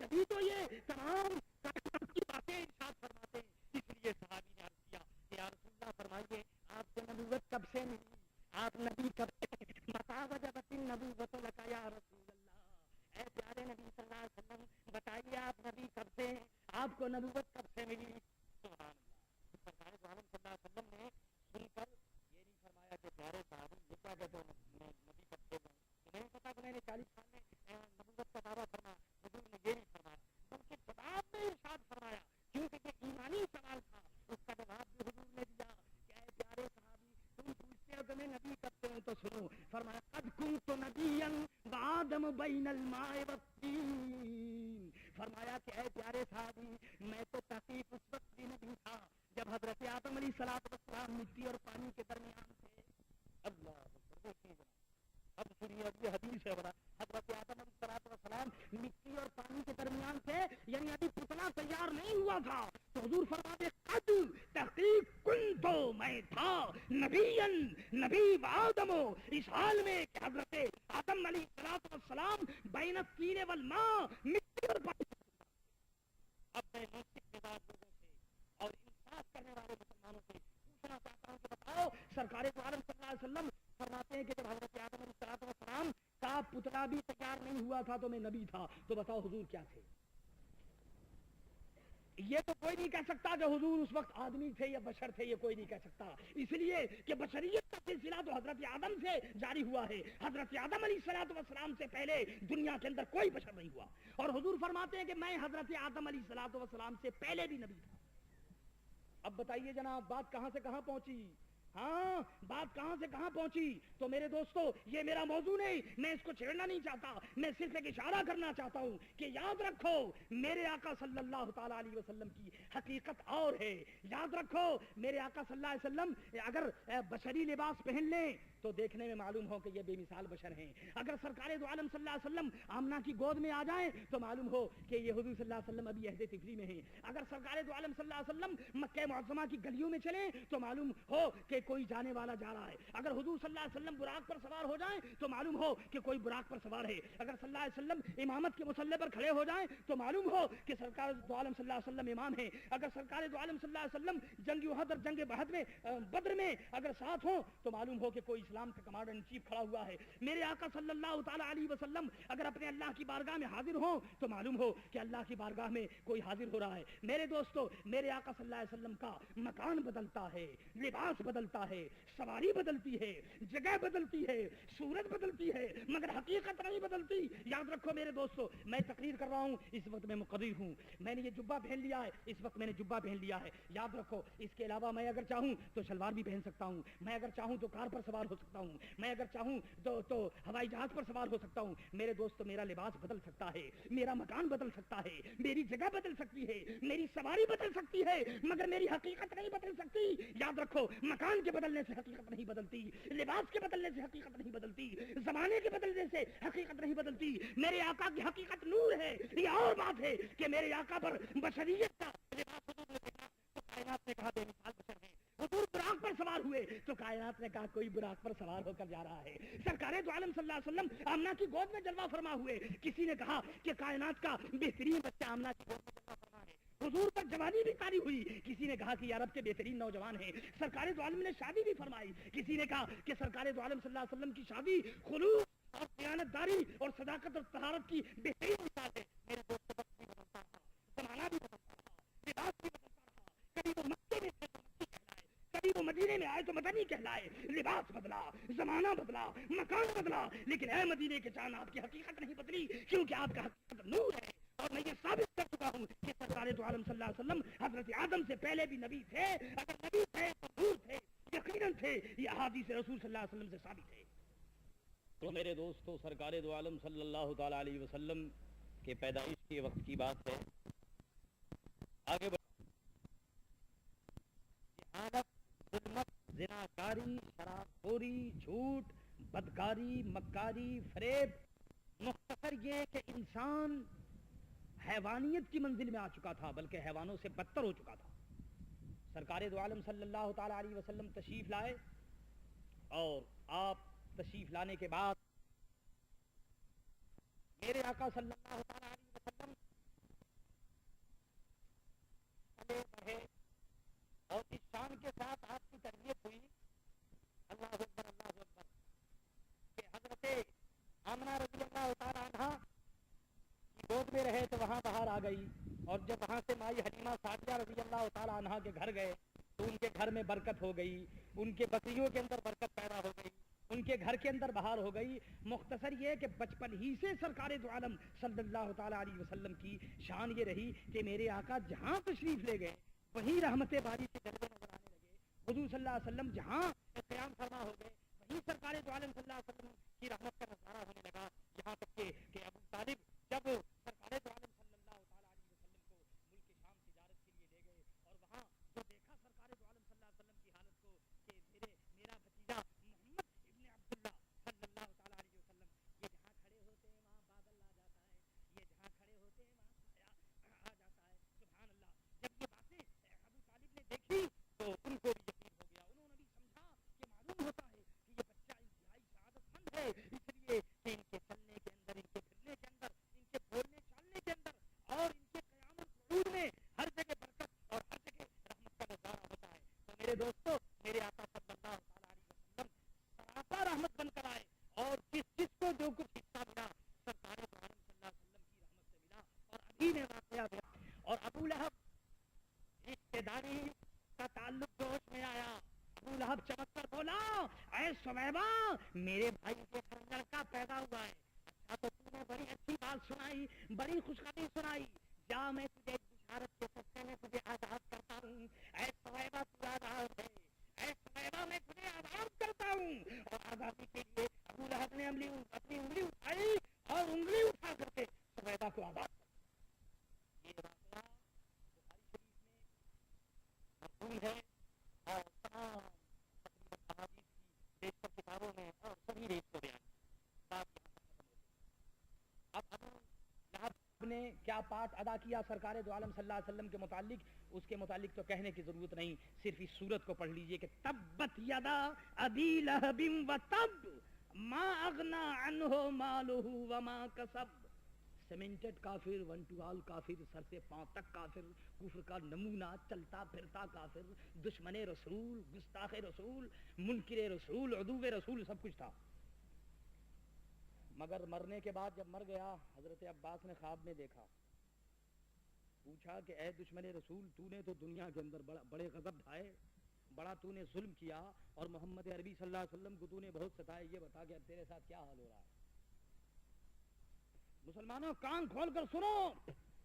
نبی تو یہ تمام کی باتیں ارشاد فرماتے ہیں. اس لیے صحابی نے عرض کیا کہ یا رسول اللہ فرمائیے آپ کو نبوت کب سے ملی, آپ نبی کب سے, متا وجبت النبوۃ لک یا رسول اللہ, اے پیارے نبی صلی اللہ علیہ وسلم بتائیے آپ نبی کب سے ہیں, آپ کو نبوت کب سے ملی. سبحان اللہ. سرکار دو عالم صلی اللہ علیہ وسلم نے سن کر یہ نہیں فرمایا کہ پیارے صحابی یہ کیا کہتے ہیں میں نبی کب سے ہوں, نہیں پتا کہ میں نے 40 سال میں نبوت کا دعویٰ فرمایا. حضور نے یہ نہیں فرمایا بلکہ جواب میں ارشاد فرمایا, کیونکہ یہ ایمانی سوال تھا, اس کا جواب بھی حضور نے دیا کہ اے پیارے صحابی تم پوچھتے ہو کہ میں نبی کب سے ہوں, تو سنو. فرمایا قد کنت نبیا وآدم بین الماء والطین. فرمایا کہ اے پیارے صحابی میں تو تحقیق اس وقت بھی نبی تھا جب حضرت آدم علیہ السلام مٹی اور پانی کے درمیان تھے. اللہ اب سنیے, اب یہ حدیث ہے بڑا. حضرت آدم علیہ السلام مٹی اور پانی کے درمیان تھے, یعنی ابھی پتلا تیار نہیں ہوا تھا. تو حضور فرماتے قد تحقیق کنتو میں تھا نبی و آدم, اس حال میں کہ حضرت آدم علیہ السلام بین الطین والماء, مٹی اور پانی. اب میں منصف مزاج لوگوں سے اور انصاف کرنے والے مسلمانوں سے پوچھنا چاہتا ہوں کہ بتاؤ, سرکار دو عالم صلی اللہ علیہ وسلم فرماتے ہیں کہ جب حضرت آدم علیہ السلام کا پتلا بھی تیار نہیں ہوا تھا تو میں نبی تھا. تو بتاؤ حضور کیا تھے؟ یہ تو کوئی نہیں کہہ سکتا کہ حضور اس وقت آدمی تھے یا بشر تھے, یہ کوئی نہیں کہہ سکتا, اس لیے کہ بشریت کا سلسلہ تو حضرت آدم سے جاری ہوا ہے. حضرت آدم علیہ السلام سے پہلے دنیا کے اندر کوئی بشر نہیں ہوا. اور حضور فرماتے ہیں کہ میں حضرت آدم علیہ السلام سے پہلے بھی نبی تھا. اب بتائیے جناب بات کہاں سے کہاں پہنچی؟ ہاں بات کہاں سے کہاں پہنچی؟ تو میرے دوستو یہ میرا موضوع نہیں, میں اس کو چھیڑنا نہیں چاہتا, میں صرف ایک اشارہ کرنا چاہتا ہوں کہ یاد رکھو میرے آقا صلی اللہ تعالیٰ علیہ وسلم کی حقیقت اور ہے. یاد رکھو میرے آقا صلی اللہ علیہ وسلم اگر بشری لباس پہن لیں تو دیکھنے میں معلوم ہو کہ یہ بے مثال بشر ہیں. اگر سرکار دو عالم صلی اللہ علیہ وسلم آمنہ کی گود میں آ جائیں تو معلوم ہو کہ یہ حضور صلی اللہ علیہ وسلم ابھی عہد طفلی میں ہیں. اگر سرکار دو عالم صلی اللہ علیہ وسلم مکہ معظمہ کی گلیوں میں چلیں تو معلوم ہو کہ کوئی جانے والا جا رہا ہے. اگر حضور صلی اللہ علیہ وسلم براق پر سوار ہو جائیں تو معلوم ہو کہ کوئی براق پر سوار ہے. اگر صلی اللہ علیہ وسلم امامت کے مصلی پر کھڑے ہو جائیں تو معلوم ہو کہ سرکار دو عالم صلی اللہ علیہ وسلم امام ہیں. اگر سرکار دو عالم صلی اللہ علیہ وسلم جنگ احد اور جنگ بدر میں اگر ساتھ ہوں تو معلوم ہو کہ کوئی اسلام کا کمانڈر ان چیف کھڑا ہوا ہے. میرے آقا صلی اللہ تعالیٰ علیہ وسلم اگر اپنے اللہ کی بارگاہ میں حاضر ہوں تو معلوم ہو کہ اللہ کی بارگاہ میں کوئی حاضر ہو رہا ہے. میرے دوستو میرے آقا صلی اللہ علیہ وسلم کا مکان بدلتا ہے, لباس بدلتا ہے, سواری بدلتی ہے, جگہ بدلتی ہے, صورت بدلتی ہے, مگر حقیقت نہیں بدلتی. یاد رکھو میرے دوستو میں تقریر کر رہا ہوں, اس وقت میں مقرر ہوں, میں نے یہ جبہ پہن لیا ہے, اس وقت میں نے جبہ پہن لیا ہے. یاد رکھو اس کے علاوہ میں اگر چاہوں تو شلوار بھی پہن سکتا ہوں, میں اگر چاہوں تو کار پر سوار ہو سکتا ہوں, میں اگر چاہوں تو ہوائی جہاز پر سوار ہو سکتا ہوں. میرے دوستو میرا لباس بدل سکتا ہے, میرا مکان بدل سکتا ہے, میری جگہ بدل سکتی ہے, میری سواری بدل سکتی ہے, مگر میری حقیقت نہیں بدل سکتی. یاد رکھو مکان کے بدلنے سے حقیقت نہیں بدلتی, لباس کے بدلنے سے حقیقت نہیں بدلتی, زمانے کے بدلنے سے حقیقت نہیں بدلتی. میرے آقا کی حقیقت نور ہے. یہ اور بات ہے کہ میرے آقا پر بشریت کا لباس حضور نے دیکھا تو کائنات نے کہا بے مثال بشر ہے. حضور براق پر سوار ہوئے تو کائنات نے کہا کوئی براق پر سوار ہو کر جا رہا ہے. سرکار دو عالم صلی اللہ علیہ وسلم آمنہ کی گود میں جلوہ فرما ہوئے, کسی نے کہا کہ کائنات کا بہترین بچہ آمنہ کی گود میں جلوہ فرما ہے. حضور پر جوانی بھی طاری ہوئی, کسی نے کہا کہ عرب کے بہترین نوجوان ہیں. سرکار دو عالم نے شادی بھی فرمائی, کسی نے کہا کہ سرکار دو عالم صلی اللہ علیہ وسلم کی شادی خلوص اور دیانت داری اور صداقت اور طہارت کی بہترین مثال ہے. میرے دوست وقت بھی بدلتا رہا, زمانہ بھی بدلتا رہا, لباس بھی بدلتا رہا. کبھی وہ مکے میں تھے تو مکی کہلائے, کبھی وہ مدینے میں آئے تو مدنی کہلائے. لباس بدلا, زمانہ بدلا, مکان بدلا, لیکن اے مدینے کے چاند آپ کی حقیقت نہیں بدلی, کیونکہ آپ کا حقیقت نور ہے. اور میں یہ ثابت کر چکا ہوں کہ سرکار دو عالم صلی اللہ علیہ وسلم حضرت آدم سے پہلے بھی نبی تھے. اگر نبی تھے تو نور تھے, یقیناً تھے. یہ احادیث رسول صلی اللہ علیہ وسلم سے ثابت ہے. تو میرے دوستو سرکار دو عالم صلی اللہ تعالیٰ علیہ وسلم کے پیدائش کے وقت کی بات ہے. آگے جہالت, ظلمت, زناکاری, شرابخوری, جھوٹ, بدکاری, مکاری, فریب, مختصر یہ کہ انسان حیوانیت کی منزل میں آ چکا تھا, بلکہ حیوانوں سے بدتر ہو چکا تھا. سرکار دو عالم صلی اللہ تعالیٰ علیہ وسلم تشریف لائے, اور آپ تشریف لانے کے بعد میرے آقا صلی اللہ تعالیٰ علیہ وسلم اللہ اکبر اللہ اکبر کہ حضرت آمنہ رضی اللہ تعالیٰ عنہ کی گود میں رہے تو وہاں باہر آ گئی، اور جب وہاں سے مائی حلیمہ سعدیہ رضی اللہ تعالیٰ عنہ کے گھر گئے تو ان کے گھر میں برکت ہو گئی، ان کے بکریوں کے اندر برکت پیدا ہو گئی، ان کے گھر کے اندر بہار ہو گئی۔ مختصر یہ کہ بچپن ہی سے سرکار دو عالم صلی اللہ تعالیٰ علیہ وسلم کی شان یہ رہی کہ میرے آقا جہاں تشریف لے گئے وہیں رحمت باری کے جلوے نظر آنے لگے۔ حضور صلی اللہ علیہ وسلم جہاں قیام فرما ہو گئے وہیں سرکار دو عالم صلی اللہ علیہ وسلم کی رحمت کا نظارہ ہونے لگا، یہاں تک کہ ابو طالب جب سرکار دو عالم صلی اللہ تعالیٰ علیہ وسلم کو ملک شام تجارت کے لیے لے گئے اور وہاں جو دیکھا سرکار دو عالم صلی اللہ علیہ وسلم کی حالت کو کہ میرا بھتیجا محمد ابن عبداللہ صلی اللہ تعالیٰ علیہ وسلم یہ جہاں کھڑے ہوتے ہیں وہاں بادل آ جاتا ہے، یہ جہاں کھڑے ہوتے ہیں وہاں سایہ آ جاتا ہے، سبحان اللہ۔ جب یہ باتیں ابو طالب نے دیکھی تو ان کو بھی یقین ہو گیا، انہوں نے بھی سمجھا کہ معلوم ہوتا ہے کہ یہ بچہ انتہائی سعادت مند ہے، اس لیے کہ ان کے چلنے کے اندر، ان کے پھرنے کے اندر، ان کے بولنے چالنے کے اندر اور ان کے قیام اور قعود میں ہر جگہ برکت اور ہر جگہ رحمت کا نظارہ ہوتا ہے۔ تو میرے دوستو، میرے آقا صلی اللہ تعالیٰ علیہ وسلم سراپا رحمت بن کر آئے، اور جس کو جو کچھ حصہ ملا سرکار دو عالم صلی اللہ علیہ وسلم کی رحمت سے ملا۔ اور ابھی میں واقعہ ہوا اور ابو لہب رشتے داری کا تعلق جوش میں آیا۔ ابو لہب چمک کر بولا، اے سمیبہ میرے بھائی کے گھر لڑکا پیدا ہوا ہے، اچھا تو تم نے بڑی اچھی بات سنائی، بڑی خوشخبری سنائی، جا میں تجھے ایک بشارت کے سلسلے میں تجھے آزاد کرتا ہوں۔ اے سمیبہ تو آزاد ہے، اے سمیبہ میں تجھے آزاد کرتا ہوں۔ اور آزادی کے لیے ابو لہب نے اپنی انگلی اٹھائی اور انگلی اٹھا کر کے سمیبہ کو آزاد کر۔ یہ واقعہ بخاری شریف میں مرفوع ہے اور تمام تقریباً احادیث کی بیشتر کتابوں میں اور سبھی نے اس کو بیان کیا۔ بات یہاں پر ختم ہوتی ہے۔ اب ابو لہب نے کیا پارٹ ادا کیا سرکار دو عالم صلی اللہ علیہ وسلم کے متعلق، اس کے متعلق تو کہنے کی ضرورت نہیں، صرف اس صورت کو پڑھ لیجئے کہ تبت یدا ابی لہب وتب ما اغنی عنہ مالہ وما کسب۔ سیمنٹڈ کافر، ون ٹو آل کافر، سر سے پاؤں تک کافر، کفر کا نمونہ، چلتا پھرتا کافر، دشمن رسول، گستاخ رسول، منکر رسول، عدو رسول، سب کچھ تھا۔ مگر مرنے کے بعد جب مر گیا، حضرت عباس نے خواب میں دیکھا، پوچھا کہ اے دشمن رسول، تو نے تو دنیا کے اندر بڑے غضب ڈھائے، بڑا تو نے ظلم کیا، اور محمد عربی صلی اللہ علیہ وسلم کو تو نے بہت ستایا، یہ بتا کہ اب تیرے ساتھ کیا حال ہو رہا ہے۔ مسلمانوں کان کھول کر سنو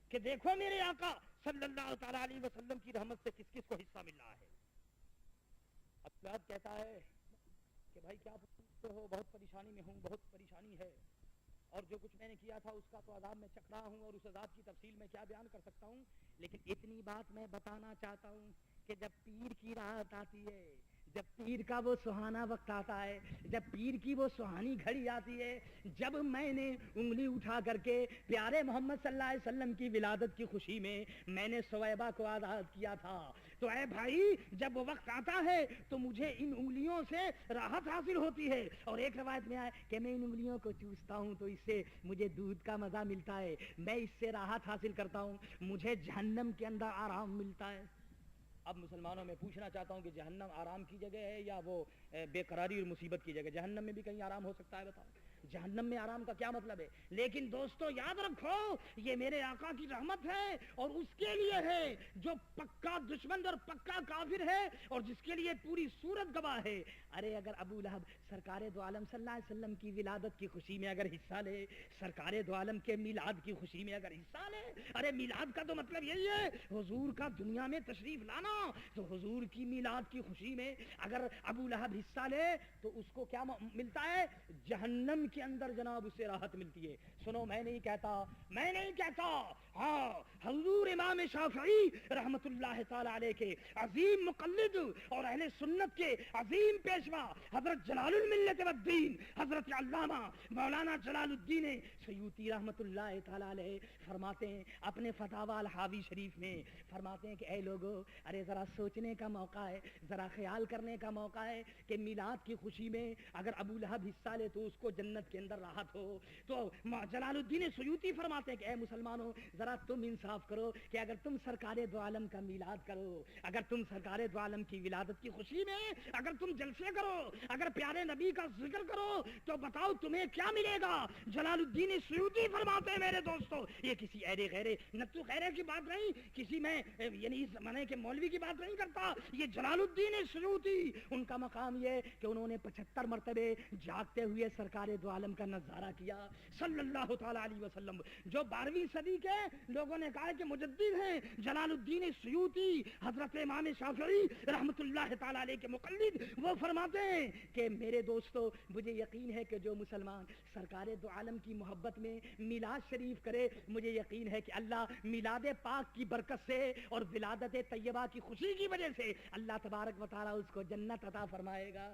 کہ دیکھو میرے آقا صلی اللہ تعالیٰ علیہ وسلم کی رحمت سے کس کس کو حصہ مل رہا ہے۔ اب کہتا ہے کہ بھائی کیا پوچھتے ہو، بہت پریشانی میں ہوں، بہت پریشانی ہے، اور جو کچھ میں نے کیا تھا اس کا تو عذاب میں چکھ رہا ہوں، اور اس عذاب کی تفصیل میں کیا بیان کر سکتا ہوں، لیکن اتنی بات میں بتانا چاہتا ہوں کہ جب پیر کی رات آتی ہے، جب پیر کا وہ سہانا وقت آتا ہے، جب پیر کی وہ سہانی گھڑی آتی ہے، جب میں نے انگلی اٹھا کر کے پیارے محمد صلی اللہ علیہ وسلم کی ولادت کی خوشی میں میں نے سویبہ کو آزاد کیا تھا، تو اے بھائی جب وہ وقت آتا ہے تو مجھے ان انگلیوں سے راحت حاصل ہوتی ہے، اور ایک روایت میں آئے کہ میں ان انگلیوں کو چوستا ہوں تو اس سے مجھے دودھ کا مزہ ملتا ہے، میں اس سے راحت حاصل کرتا ہوں، مجھے جہنم کے اندر آرام ملتا ہے۔ اب مسلمانوں میں پوچھنا چاہتا ہوں کہ جہنم آرام کی جگہ ہے یا وہ بے قراری اور مصیبت کی جگہ؟ جہنم میں بھی کہیں آرام ہو سکتا ہے؟ بتاؤ جہنم میں آرام کا کیا مطلب ہے؟ لیکن دوستو یاد رکھو یہ میرے آقا کی رحمت ہے، اور اس کے لیے ہے جو پکا دشمن اور پکا کافر ہے اور جس کے لیے پوری سورت گواہ ہے۔ ارے اگر ابو لہب سرکار دو عالم صلی اللہ علیہ وسلم کی ولادت کی خوشی میں اگر حصہ لے، سرکار دو عالم کے میلاد کی خوشی میں اگر حصہ لے، ارے میلاد کا تو مطلب یہی ہے حضور کا دنیا میں تشریف لانا، تو حضور کی میلاد کی خوشی میں اگر ابو لہب حصہ لے تو اس کو کیا ملتا ہے؟ جہنم کے اندر جناب اسے راحت ملتی ہے۔ سنو میں نہیں کہتا، ہاں حضور امام شافعی رحمت اللہ تعالی علیہ کے عظیم مقلد اور اہل سنت کے عظیم پیشوا حضرت جلال الملت والدین حضرت علامہ مولانا جلال الدین سیوطی رحمت اللہ تعالی علیہ فرماتے ہیں اپنے فتاوی الحاوی شریف میں، فرماتے ہیں کہ اے لوگو، ارے ذرا سوچنے کا موقع ہے، ذرا خیال کرنے کا موقع ہے کہ میلاد کی خوشی میں اگر ابو لہب حصہ لے تو اس کو جنت کے اندر راحت ہو۔ تو جلال الدین سیوطی فرماتے ہیں کہ اے مسلمانوں ذرا تم انصاف کرو کہ اگر تم سرکار دو عالم کا میلاد کرو، اگر تم سرکار دو عالم کی ولادت کی خوشی میں اگر تم جلسے کرو، اگر پیارے نبی کا ذکر کرو، تو بتاؤ تمہیں کیا ملے گا؟ جلال الدین سیوطی فرماتے ہیں میرے دوستو، یہ کسی ایرے غیرے نتو خیرے کی بات نہیں، کسی میں یعنی اس معنی کے مولوی کی بات نہیں کرتا، یہ جلال الدین سیوطی ان کا مقام یہ کہ انہوں نے 75 مرتبے جاگتے ہوئے سرکار دو عالم کا نظارہ کیا صلی اللہ تعالی علیہ وسلم۔ جو 12ویں صدی کے لوگوں نے کہا کہ مجدد ہیں جلال الدین سیوطی، حضرت امام شافعی رحمت اللہ تعالی علیہ کے مقلد، وہ فرماتے ہیں کہ میرے دوستو مجھے یقین ہے کہ جو مسلمان سرکار دو عالم کی محبت میں میلاد شریف کرے، مجھے یقین ہے کہ اللہ میلاد پاک کی برکت سے اور ولادت طیبہ کی خوشی کی وجہ سے اللہ تبارک و تعالی اس کو جنت عطا فرمائے گا،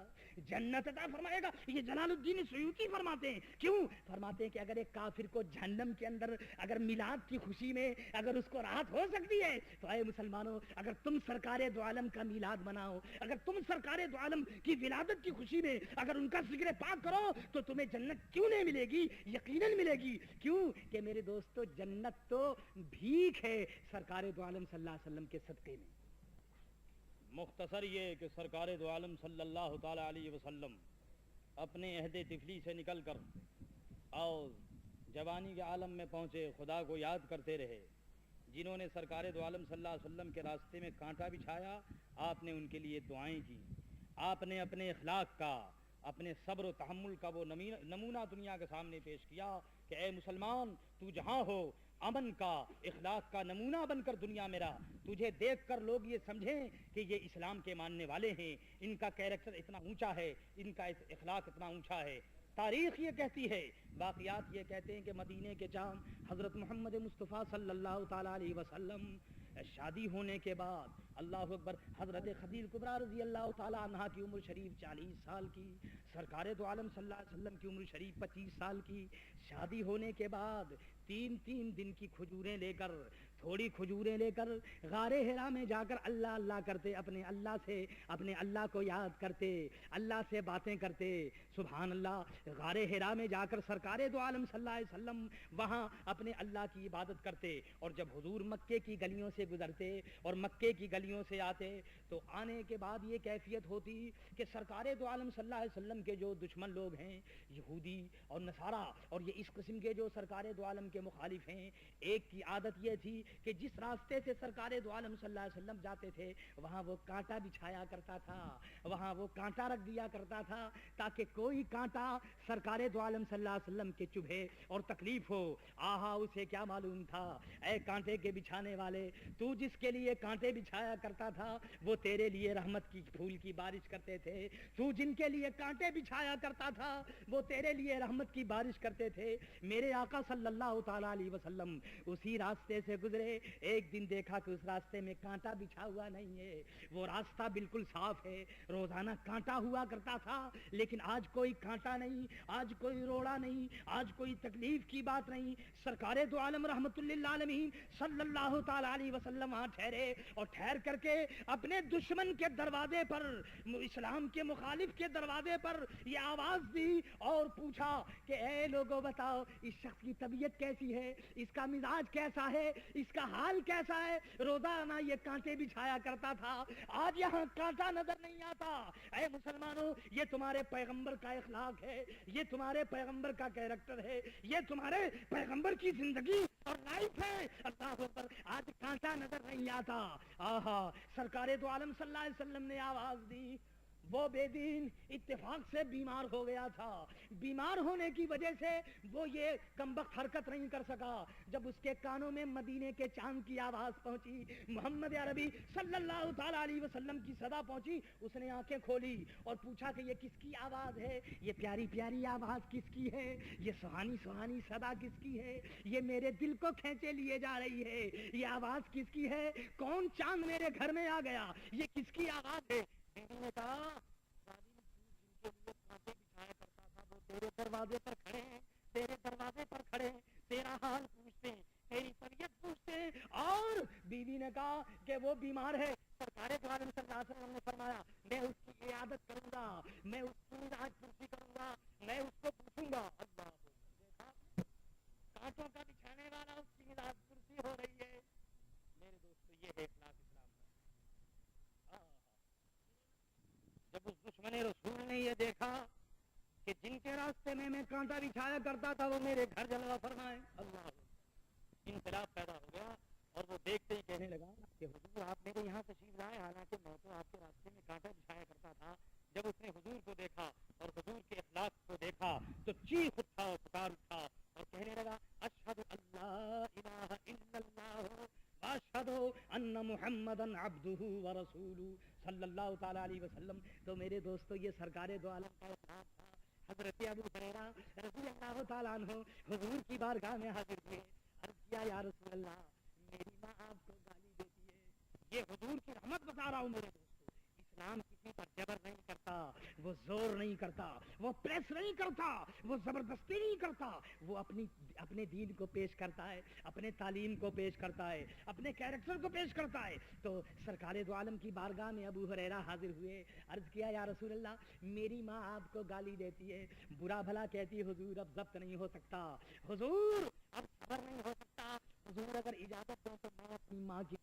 جنت عطا فرمائے گا۔ یہ جلال الدین سیوطی فرماتے ہیں۔ کیوں فرماتے ہیں کہ اگر ایک کافر کو جہنم کے اندر اگر میلاد کی خوشی میں اگر اس کو راحت ہو سکتی ہے تو اے مسلمانوں، اگر تم سرکار دو عالم کا میلاد مناؤ، اگر تم سرکار دو عالم کی ولادت کی خوشی میں اگر ان کا ذکر پاک کرو تو تمہیں جنت کیوں نہیں ملے گی؟ یقیناً ملے گی۔ کیوں کہ میرے دوستو جنت تو بھیک ہے سرکار دو عالم صلی اللہ علیہ وسلم کے صدقے میں۔ مختصر یہ کہ سرکار دو عالم صلی اللہ تعالی علیہ وسلم اپنے عہد طفلی سے نکل کر اور جوانی کے عالم میں پہنچے، خدا کو یاد کرتے رہے۔ جنہوں نے سرکار دو عالم صلی اللہ علیہ وسلم کے راستے میں کانٹا بچھایا، آپ نے ان کے لیے دعائیں کی، آپ نے اپنے اخلاق کا، اپنے صبر و تحمل کا وہ نمونہ دنیا کے سامنے پیش کیا کہ اے مسلمان، تو جہاں ہو امن کا، اخلاق کا نمونہ بن کر دنیا میں رہا، تجھے دیکھ کر لوگ یہ سمجھیں کہ یہ اسلام کے ماننے والے ہیں، ان کا کیریکٹر اتنا اونچا ہے، ان کا اخلاق اتنا اونچا ہے۔ تاریخ یہ کہتی ہے، باقیات یہ کہتے ہیں کہ مدینے کے چاند حضرت محمد مصطفیٰ صلی اللہ تعالی علیہ وسلم شادی ہونے کے بعد، اللہ اکبر، حضرت خدیجہ کبریٰ رضی اللہ تعالی عنہا کی عمر شریف 40 سال کی، سرکار دو عالم صلی اللہ علیہ وسلم کی عمر شریف 25 سال کی، شادی ہونے کے بعد 3 دن کی کھجوریں لے کر، تھوڑی کھجوریں لے کر غار حرا میں جا کر اللہ اللہ کرتے، اپنے اللہ کو یاد کرتے، اللہ سے باتیں کرتے۔ سبحان اللہ، غار حرا میں جا کر سرکار دو عالم صلی اللہ علیہ وسلم وہاں اپنے اللہ کی عبادت کرتے، اور جب حضور مکے کی گلیوں سے گزرتے اور مکے کی گلیوں سے آتے تو آنے کے بعد یہ کیفیت ہوتی کہ سرکار دو عالم صلی اللہ علیہ وسلم کے جو دشمن لوگ ہیں، یہودی اور نصارہ، اور یہ اس قسم کے جو سرکار دو عالم کے مخالف ہیں، ایک کی عادت یہ تھی کہ جس راستے سے سرکار دو عالم صلی اللہ علیہ وسلم جاتے تھے وہاں وہ کانٹا بچھایا کرتا تھا، وہاں وہ کانٹا رکھ دیا کرتا تھا تاکہ کوئی کانٹا سرکار دو عالم صلی اللہ علیہ وسلم کے چبھے اور تکلیف ہو۔ آہا، اسے کیا معلوم تھا، اے کانٹے کے بچھانے والے، تو جس کے لیے کانٹے بچھایا کرتا تھا وہ تیرے لیے رحمت کی پھول کی بارش کرتے تھے، تو جن کے لیے کانٹے بچھایا کرتا تھا وہ تیرے لیے رحمت کی بارش کرتے تھے۔ میرے آقا صلی اللہ تعالی علیہ وسلم اسی راستے سے گزرے، ایک دن دیکھا کہ اس راستے میں کانٹا بچھا ہوا نہیں ہے، وہ راستہ بالکل صاف ہے، روزانہ کانٹا ہوا کرتا تھا لیکن آج کوئی کانٹا نہیں، آج کوئی روڑا نہیں، آج کوئی تکلیف کی بات نہیں۔ سرکار دو عالم رحمت للعالمین صلی اللہ تعالی علیہ وسلم وہاں ٹھہرے، اور ٹھہر کر کے اپنے دشمن کے دروازے پر، اسلام کے مخالف کے دروازے پر یہ آواز دی اور پوچھا کہ اے لوگوں بتاؤ اس شخص کی طبیعت کیسی ہے، اس کا مزاج کیسا ہے، اس کا حال کیسا ہے؟ روزانہ یہ کانٹے بچھایا کرتا تھا، آج یہاں کانٹا نظر نہیں آتا۔ اے مسلمانوں، یہ تمہارے پیغمبر کا اخلاق ہے، یہ تمہارے پیغمبر کا کیریکٹر ہے، یہ تمہارے پیغمبر کی زندگی اور لائف ہے۔ اللہ اکبر، آج کانٹا نظر نہیں آتا۔ آہا، سرکار دو عالم صلی اللہ علیہ وسلم نے آواز دی۔ وہ بے دین اتفاق سے بیمار ہو گیا تھا، بیمار ہونے کی وجہ سے وہ یہ کمبخت حرکت نہیں کر سکا۔ جب اس کے کانوں میں مدینے کے چاند کی آواز پہنچی، محمد عربی صلی اللہ تعالی علیہ وسلم کی صدا پہنچی، اس نے آنکھیں کھولی اور پوچھا کہ یہ کس کی آواز ہے، یہ پیاری پیاری آواز کس کی ہے، یہ سہانی سہانی صدا کس کی ہے، یہ میرے دل کو کھینچے لیے جا رہی ہے، یہ آواز کس کی ہے، کون چاند میرے گھر میں آ گیا، یہ کس کی آواز ہے؟ نے کہا ظالم، جن کے لیے کانٹے بچھایا کرتا تھا وہ تیرے دروازے پر کھڑے ہیں، تیرے دروازے پر کھڑے ہیں، تیرا حال پوچھتے ہیں، تیری طبیعت پوچھتے ہیں۔ اور بیوی نے کہا کہ وہ بیمار ہے۔ سرکار دو عالم صلی اللہ علیہ وسلم نے فرمایا میں اس کی عیادت کروں گا، میں اس کی مزاج پرسی کروں گا، میں اس کو پوچھوں گا۔ اللہ دیکھا کانٹوں کا بچھانے والا اس کی مزاج پرسی بھی ہو رہی ہے. میرے دوستو یہ ہے اخلاق اسلام کا. جب اس دشمن رسول نے یہ دیکھا کہ جن کے راستے میں کانٹا بچھایا کرتا تھا وہ میرے گھر جلوہ فرمائے, اللہ انقلاب پیدا ہو گیا. اور وہ دیکھتے ہی کہنے لگا کہ حضور آپ میرے یہاں تشریف لائے, حالانکہ میں تو آپ کے راستے میں کانٹا بچھایا کرتا تھا. جب اس نے حضور کو دیکھا اور حضور کے اخلاق کو دیکھا تو چیخ اٹھا اور پکار اٹھا اور کہنے لگا اشہد ان لا الہ الا اللہ واشہد ان محمدً عبدہ ورسولہ صلی اللہ تعالی علیہ وسلم. تو میرے دوستو یہ سرکار دو عالم کا اخلاق تھا. حضرت ابو ہریرہ رضی اللہ تعالیٰ عنہ حضور کی بارگاہ میں حاضر ہوئے, عرض کیا یا رسول اللہ میری ماں آپ کو گالی دیتی ہے. یہ حضور کی رحمت بتا رہا ہوں میرے دوستو. اسلام کسی پر جبر نہیں کرتا, وہ زور نہیں کرتا, وہ پریس نہیں کرتا, وہ زبردستی نہیں کرتا. وہ اپنے دین کو پیش کرتا ہے, اپنے تعلیم کو پیش کرتا ہے, اپنے کیریکٹر کو پیش کرتا ہے. تو سرکار دو عالم کی بارگاہ میں ابو ہریرہ حاضر ہوئے, عرض کیا یا رسول اللہ میری ماں آپ کو گالی دیتی ہے, برا بھلا کہتی ہے حضور اب ضبط نہیں ہو سکتا, حضور اب صبر نہیں ہو سکتا, حضور اگر اجازت دو تو میں اپنی ماں کی